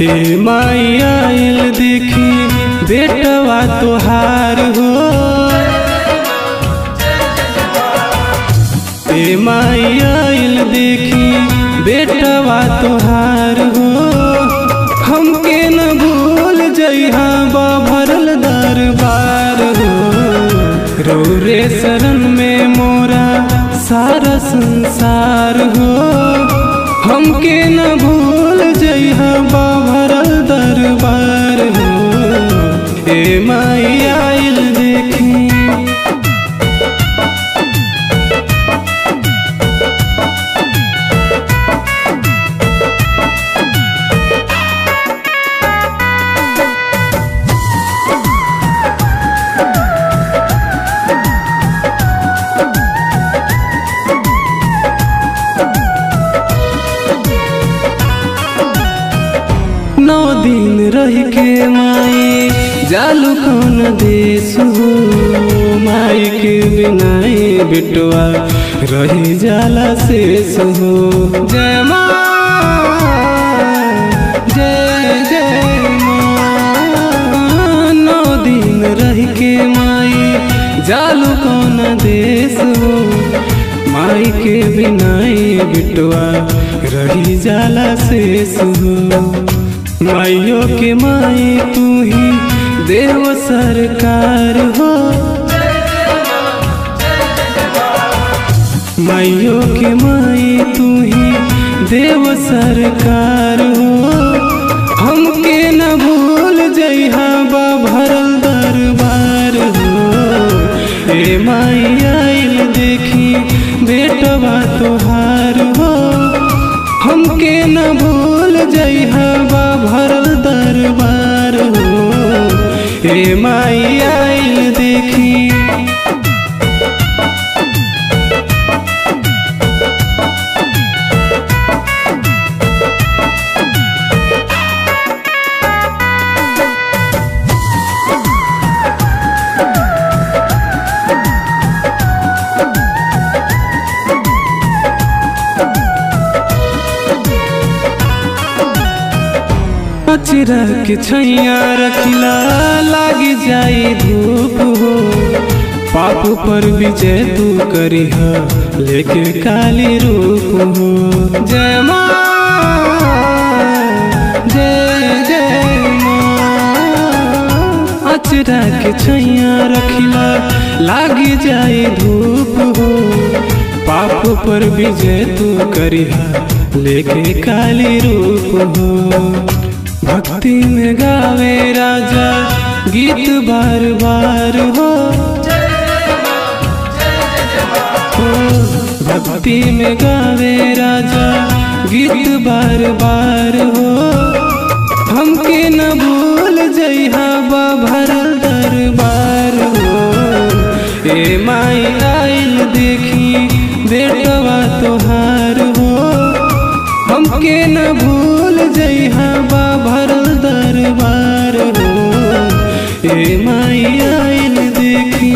ए माई आइल देखी बेटवा तोहार हो। ए माई आइल देखी बेटवा तोहार हो। हमके न भूल जइहा बा भरल दरबार हो। रौरे शरण में मोरा सारा संसार हो। हमके न भूल जइहा बा भरल दरबार हो। ए माई आइल देखी नौ दिन रह के माई जालू कौन देश हो। माई के बिना बिटवा रही जाला शेष हो। जय माँ जय जय माँ। नौ दिन रह के माई जालू कौन देश हो। माई के बिना बिटवा रही जाला शेष हो। माइयों के माई तू ही देव सरकार हो। माइयों के माई तू ही देव सरकार हो। हमके न भूल जइहा बा भरल दरबार हो। ए माई आइल देखी बेटवा तोहार हो। हमके न भूल जइहा बा भरल दरबार हो। ए माई आइल देखी चिरा के छैया रखिला लागी जाई धूप हो। पाप पर विजय तू करिह लेके काली रूप हो। जय माँ जय जय माँ। अचरा के छैया रखिला लागी जाई धूप हो। पाप पर विजय तू करिह लेके काली रूप हो। भक्ति में गावे राजा गीत बार बार हो। भक्ति में गावे राजा गीत बार बार हो। हमके न भूल जइहा बा भरल दरबार हो। ए माई आइल देखी बेटवा तोहार हो। हमके न भूल जइहा बा भरल दरबार हो। ए माई आइल देखी।